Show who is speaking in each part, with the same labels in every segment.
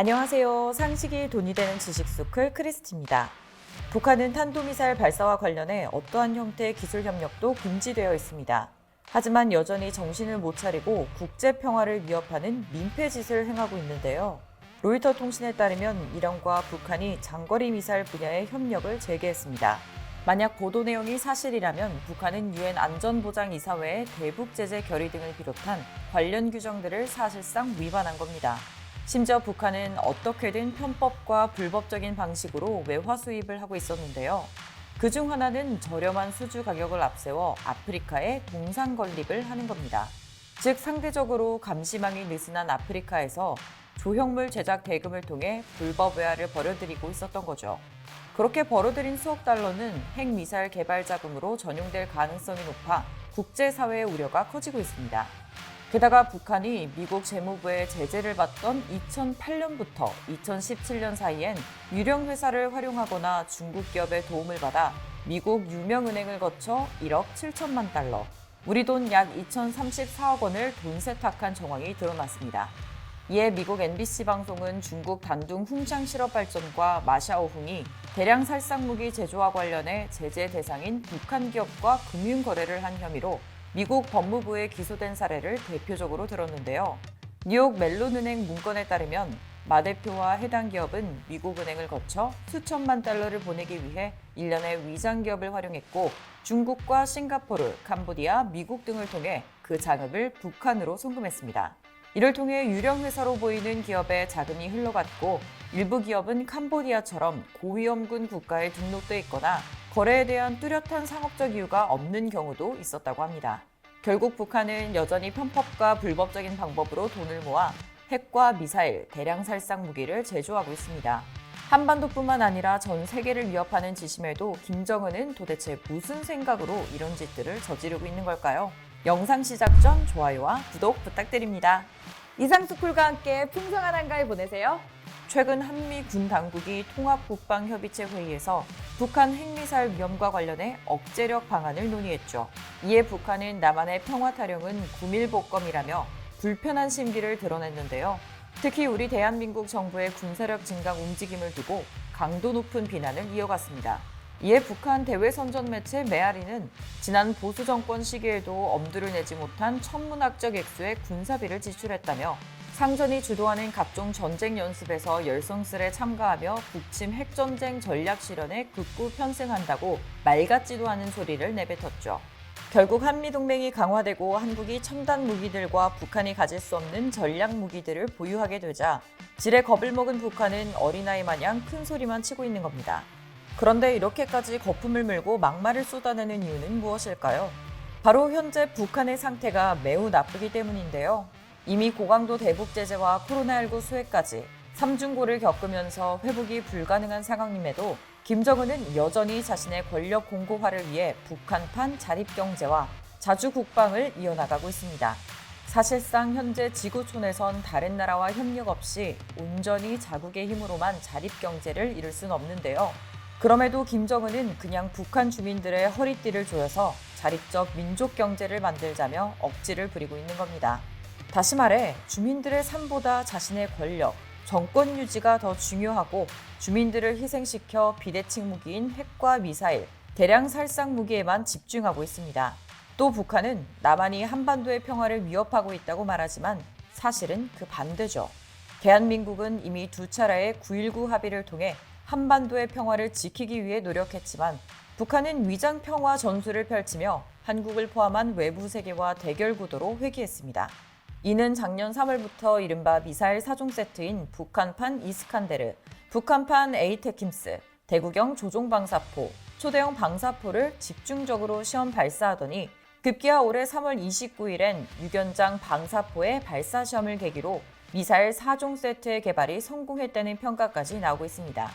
Speaker 1: 안녕하세요. 상식이 돈이 되는 지식수클 크리스티입니다. 북한은 탄도미사일 발사와 관련해 어떠한 형태의 기술 협력도 금지되어 있습니다. 하지만 여전히 정신을 못 차리고 국제 평화를 위협하는 민폐짓을 행하고 있는데요. 로이터 통신에 따르면 이란과 북한이 장거리 미사일 분야의 협력을 재개했습니다. 만약 보도 내용이 사실이라면 북한은 유엔 안전보장이사회의 대북 제재 결의 등을 비롯한 관련 규정들을 사실상 위반한 겁니다. 심지어 북한은 어떻게든 편법과 불법적인 방식으로 외화 수입을 하고 있었는데요. 그중 하나는 저렴한 수주 가격을 앞세워 아프리카에 동상 건립을 하는 겁니다. 즉 상대적으로 감시망이 느슨한 아프리카에서 조형물 제작 대금을 통해 불법 외화를 벌여들이고 있었던 거죠. 그렇게 벌어들인 수억 달러는 핵미사일 개발 자금으로 전용될 가능성이 높아 국제사회의 우려가 커지고 있습니다. 게다가 북한이 미국 재무부의 제재를 받던 2008년부터 2017년 사이엔 유령 회사를 활용하거나 중국 기업의 도움을 받아 미국 유명은행을 거쳐 1억 7천만 달러, 우리 돈 약 2,034억 원을 돈 세탁한 정황이 드러났습니다. 이에 미국 NBC 방송은 중국 단둥 훈장 실업 발전과 마샤오흥이 대량 살상무기 제조와 관련해 제재 대상인 북한 기업과 금융 거래를 한 혐의로 미국 법무부에 기소된 사례를 대표적으로 들었는데요. 뉴욕 멜론은행 문건에 따르면 마 대표와 해당 기업은 미국 은행을 거쳐 수천만 달러를 보내기 위해 일련의 위장 기업을 활용했고 중국과 싱가포르, 캄보디아, 미국 등을 통해 그 자금을 북한으로 송금했습니다. 이를 통해 유령 회사로 보이는 기업에 자금이 흘러갔고 일부 기업은 캄보디아처럼 고위험군 국가에 등록돼 있거나 거래에 대한 뚜렷한 상업적 이유가 없는 경우도 있었다고 합니다. 결국 북한은 여전히 편법과 불법적인 방법으로 돈을 모아 핵과 미사일, 대량 살상 무기를 제조하고 있습니다. 한반도뿐만 아니라 전 세계를 위협하는 지심에도 김정은은 도대체 무슨 생각으로 이런 짓들을 저지르고 있는 걸까요? 영상 시작 전 좋아요와 구독 부탁드립니다.
Speaker 2: 이상스쿨과 함께 풍성한 한가위 보내세요.
Speaker 1: 최근 한미 군 당국이 통합국방협의체 회의에서 북한 핵미사일 위험과 관련해 억제력 방안을 논의했죠. 이에 북한은 남한의 평화 타령은 구밀복검이라며 불편한 심기를 드러냈는데요. 특히 우리 대한민국 정부의 군사력 증강 움직임을 두고 강도 높은 비난을 이어갔습니다. 이에 북한 대외선전 매체 메아리는 지난 보수 정권 시기에도 엄두를 내지 못한 천문학적 액수의 군사비를 지출했다며 상전이 주도하는 각종 전쟁 연습에서 열성스레 참가하며 북침 핵전쟁 전략 실현에 극구 편승한다고 말 같지도 않은 소리를 내뱉었죠. 결국 한미동맹이 강화되고 한국이 첨단 무기들과 북한이 가질 수 없는 전략 무기들을 보유하게 되자 지레 겁을 먹은 북한은 어린아이 마냥 큰 소리만 치고 있는 겁니다. 그런데 이렇게까지 거품을 물고 막말을 쏟아내는 이유는 무엇일까요? 바로 현재 북한의 상태가 매우 나쁘기 때문인데요. 이미 고강도 대북 제재와 코로나19 수해까지 삼중고를 겪으면서 회복이 불가능한 상황임에도 김정은은 여전히 자신의 권력 공고화를 위해 북한판 자립경제와 자주국방을 이어나가고 있습니다. 사실상 현재 지구촌에선 다른 나라와 협력 없이 온전히 자국의 힘으로만 자립경제를 이룰 수는 없는데요. 그럼에도 김정은은 그냥 북한 주민들의 허리띠를 조여서 자립적 민족 경제를 만들자며 억지를 부리고 있는 겁니다. 다시 말해 주민들의 삶보다 자신의 권력, 정권 유지가 더 중요하고 주민들을 희생시켜 비대칭 무기인 핵과 미사일, 대량 살상 무기에만 집중하고 있습니다. 또 북한은 남한이 한반도의 평화를 위협하고 있다고 말하지만 사실은 그 반대죠. 대한민국은 이미 두 차례의 9.19 합의를 통해 한반도의 평화를 지키기 위해 노력했지만 북한은 위장 평화 전술을 펼치며 한국을 포함한 외부 세계와 대결 구도로 회귀했습니다. 이는 작년 3월부터 이른바 미사일 4종 세트인 북한판 이스칸데르, 북한판 에이테킴스, 대구경 조종 방사포, 초대형 방사포를 집중적으로 시험 발사하더니 급기야 올해 3월 29일엔 유견장 방사포의 발사 시험을 계기로 미사일 4종 세트의 개발이 성공했다는 평가까지 나오고 있습니다.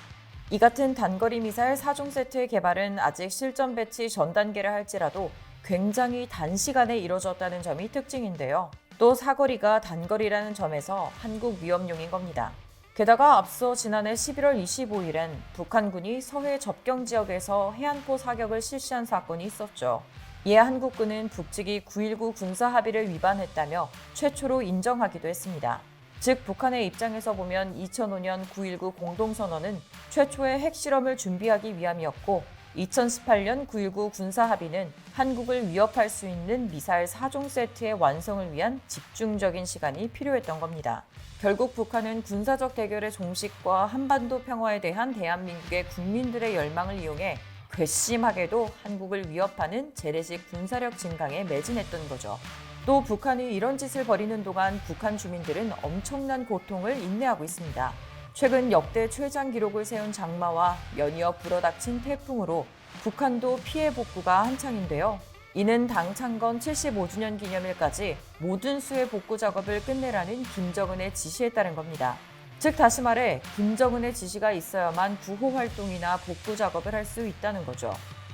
Speaker 1: 이 같은 단거리 미사일 4종 세트의 개발은 아직 실전 배치 전 단계를 할지라도 굉장히 단시간에 이뤄졌다는 점이 특징인데요. 또 사거리가 단거리라는 점에서 한국 위협용인 겁니다. 게다가 앞서 지난해 11월 25일엔 북한군이 서해 접경 지역에서 해안포 사격을 실시한 사건이 있었죠. 이에 한국군은 북측이 9.19 군사 합의를 위반했다며 최초로 인정하기도 했습니다. 즉 북한의 입장에서 보면 2005년 9.19 공동선언은 최초의 핵실험을 준비하기 위함이었고 2018년 9.19 군사합의는 한국을 위협할 수 있는 미사일 4종 세트의 완성을 위한 집중적인 시간이 필요했던 겁니다. 결국 북한은 군사적 대결의 종식과 한반도 평화에 대한 대한민국의 국민들의 열망을 이용해 괘씸하게도 한국을 위협하는 재래식 군사력 증강에 매진했던 거죠. 또 북한이 이런 짓을 벌이는 동안 북한 주민들은 엄청난 고통을 인내하고 있습니다. 최근 역대 최장 기록을 세운 장마와 연이어 불어닥친 태풍으로 북한도 피해 복구가 한창인데요. 이는 당 창건 75주년 기념일까지 모든 수해 복구 작업을 끝내라는 김정은의 지시에 따른 겁니다. 즉 다시 말해 김정은의 지시가 있어야만 구호 활동이나 복구 작업을 할 수 있다는 거죠.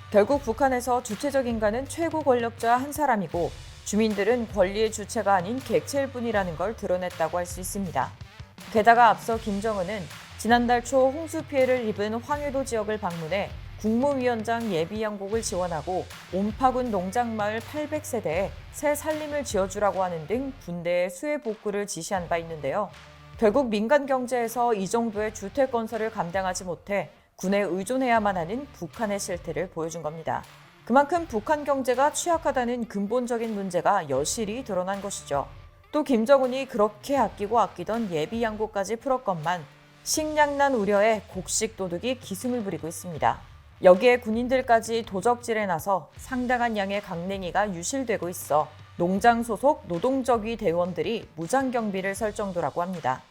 Speaker 1: 결국 북한에서 주체적 인간은 최고 권력자 한 사람이고 주민들은 권리의 주체가 아닌 객체일 뿐이라는 걸 드러냈다고 할 수 있습니다. 게다가 앞서 김정은은 지난달 초 홍수 피해를 입은 황해도 지역을 방문해 국무위원장 예비양곡을 지원하고 옴파군 농장마을 800세대에 새 살림을 지어주라고 하는 등 군대의 수해 복구를 지시한 바 있는데요. 결국 민간 경제에서 이 정도의 주택 건설을 감당하지 못해 군에 의존해야만 하는 북한의 실태를 보여준 겁니다. 그만큼 북한 경제가 취약하다는 근본적인 문제가 여실히 드러난 것이죠. 또 김정은이 그렇게 아끼고 아끼던 예비 양곡까지 풀었건만 식량난 우려에 곡식 도둑이 기승을 부리고 있습니다. 여기에 군인들까지 도적질에 나서 상당한 양의 강냉이가 유실되고 있어 농장 소속 노동적위 대원들이 무장경비를 설 정도라고 합니다.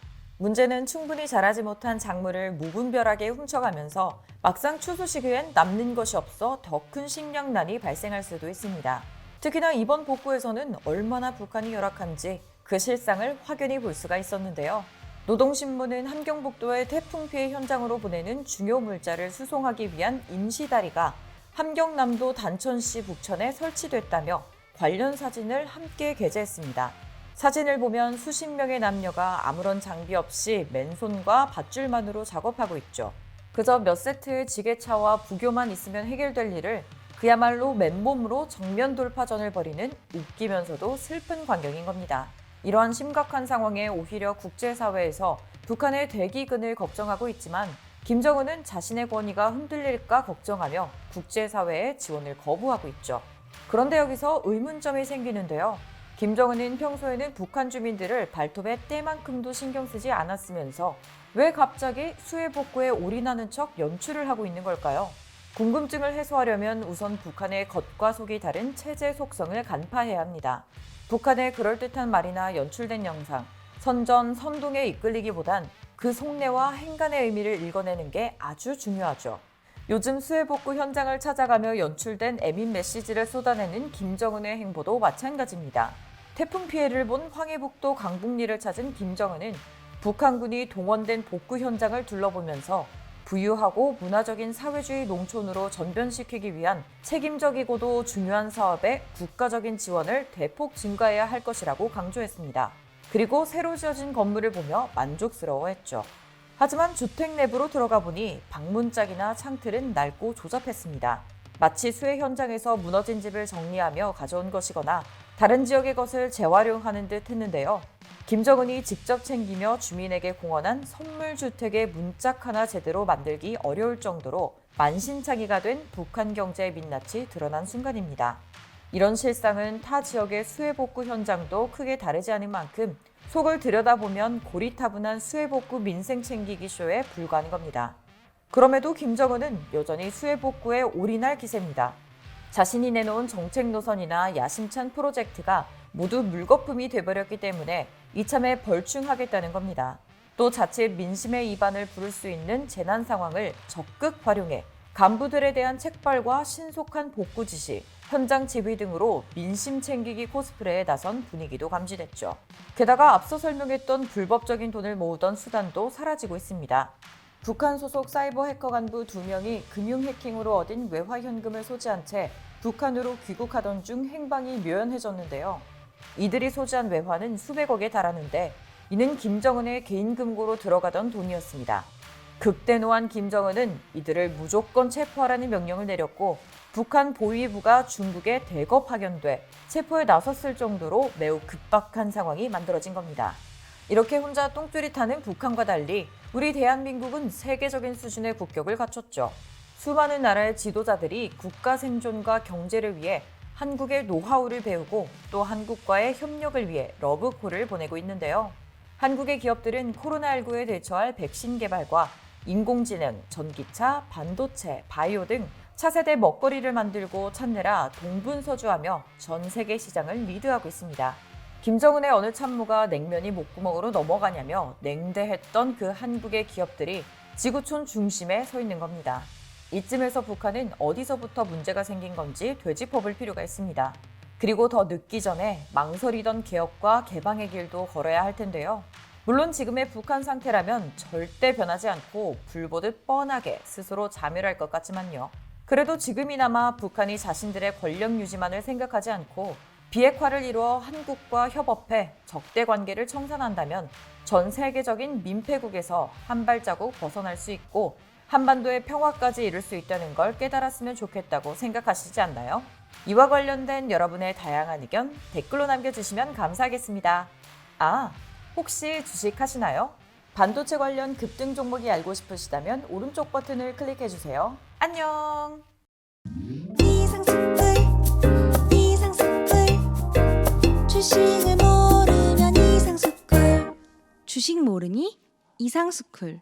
Speaker 1: 문제는 충분히 자라지 못한 작물을 무분별하게 훔쳐가면서 막상 추수 시기엔 남는 것이 없어 더 큰 식량난이 발생할 수도 있습니다. 특히나 이번 복구에서는 얼마나 북한이 열악한지 그 실상을 확연히 볼 수가 있었는데요. 노동신문은 함경북도의 태풍 피해 현장으로 보내는 중요 물자를 수송하기 위한 임시다리가 함경남도 단천시 북천에 설치됐다며 관련 사진을 함께 게재했습니다. 사진을 보면 수십 명의 남녀가 아무런 장비 없이 맨손과 밧줄만으로 작업하고 있죠. 그저 몇 세트의 지게차와 부교만 있으면 해결될 일을 그야말로 맨몸으로 정면 돌파전을 벌이는 웃기면서도 슬픈 광경인 겁니다. 이러한 심각한 상황에 오히려 국제사회에서 북한의 대기근을 걱정하고 있지만 김정은은 자신의 권위가 흔들릴까 걱정하며 국제사회의 지원을 거부하고 있죠. 그런데 여기서 의문점이 생기는데요. 김정은은 평소에는 북한 주민들을 발톱의 때만큼도 신경 쓰지 않았으면서 왜 갑자기 수해 복구에 올인하는 척 연출을 하고 있는 걸까요? 궁금증을 해소하려면 우선 북한의 겉과 속이 다른 체제 속성을 간파해야 합니다. 북한의 그럴듯한 말이나 연출된 영상, 선전, 선동에 이끌리기보단 그 속내와 행간의 의미를 읽어내는 게 아주 중요하죠. 요즘 수해 복구 현장을 찾아가며 연출된 애민 메시지를 쏟아내는 김정은의 행보도 마찬가지입니다. 태풍 피해를 본 황해북도 강북리를 찾은 김정은은 북한군이 동원된 복구 현장을 둘러보면서 부유하고 문화적인 사회주의 농촌으로 전변시키기 위한 책임적이고도 중요한 사업에 국가적인 지원을 대폭 증가해야 할 것이라고 강조했습니다. 그리고 새로 지어진 건물을 보며 만족스러워했죠. 하지만 주택 내부로 들어가 보니 방문짝이나 창틀은 낡고 조잡했습니다. 마치 수해 현장에서 무너진 집을 정리하며 가져온 것이거나 다른 지역의 것을 재활용하는 듯 했는데요. 김정은이 직접 챙기며 주민에게 공언한 선물주택의 문짝 하나 제대로 만들기 어려울 정도로 만신창이가 된 북한 경제의 민낯이 드러난 순간입니다. 이런 실상은 타 지역의 수해 복구 현장도 크게 다르지 않은 만큼 속을 들여다보면 고리타분한 수해 복구 민생 챙기기 쇼에 불과한 겁니다. 그럼에도 김정은은 여전히 수해 복구에 올인할 기세입니다. 자신이 내놓은 정책 노선이나 야심찬 프로젝트가 모두 물거품이 돼버렸기 때문에 이참에 벌충하겠다는 겁니다. 또 자칫 민심의 이반을 부를 수 있는 재난 상황을 적극 활용해 간부들에 대한 책벌과 신속한 복구 지시, 현장 지휘 등으로 민심 챙기기 코스프레에 나선 분위기도 감지됐죠. 게다가 앞서 설명했던 불법적인 돈을 모으던 수단도 사라지고 있습니다. 북한 소속 사이버 해커 간부 2명이 금융 해킹으로 얻은 외화 현금을 소지한 채 북한으로 귀국하던 중 행방이 묘연해졌는데요. 이들이 소지한 외화는 수백억에 달하는데 이는 김정은의 개인 금고로 들어가던 돈이었습니다. 극대노한 김정은은 이들을 무조건 체포하라는 명령을 내렸고 북한 보위부가 중국에 대거 파견돼 체포에 나섰을 정도로 매우 급박한 상황이 만들어진 겁니다. 이렇게 혼자 똥줄이 타는 북한과 달리 우리 대한민국은 세계적인 수준의 국격을 갖췄죠. 수많은 나라의 지도자들이 국가 생존과 경제를 위해 한국의 노하우를 배우고 또 한국과의 협력을 위해 러브콜을 보내고 있는데요. 한국의 기업들은 코로나19에 대처할 백신 개발과 인공지능, 전기차, 반도체, 바이오 등 차세대 먹거리를 만들고 찾느라 동분서주하며 전 세계 시장을 리드하고 있습니다. 김정은의 어느 참모가 냉면이 목구멍으로 넘어가냐며 냉대했던 그 한국의 기업들이 지구촌 중심에 서 있는 겁니다. 이쯤에서 북한은 어디서부터 문제가 생긴 건지 되짚어볼 필요가 있습니다. 그리고 더 늦기 전에 망설이던 개혁과 개방의 길도 걸어야 할 텐데요. 물론 지금의 북한 상태라면 절대 변하지 않고 불보듯 뻔하게 스스로 자멸할 것 같지만요. 그래도 지금이나마 북한이 자신들의 권력 유지만을 생각하지 않고 비핵화를 이루어 한국과 협업해 적대 관계를 청산한다면 전 세계적인 민폐국에서 한 발자국 벗어날 수 있고 한반도의 평화까지 이룰 수 있다는 걸 깨달았으면 좋겠다고 생각하시지 않나요? 이와 관련된 여러분의 다양한 의견 댓글로 남겨주시면 감사하겠습니다. 아, 혹시 주식 하시나요? 반도체 관련 급등 종목이 알고 싶으시다면 오른쪽 버튼을 클릭해주세요. 안녕!
Speaker 3: 이상스쿨 주식을 모르면 이상스쿨 주식 모르니 이상스쿨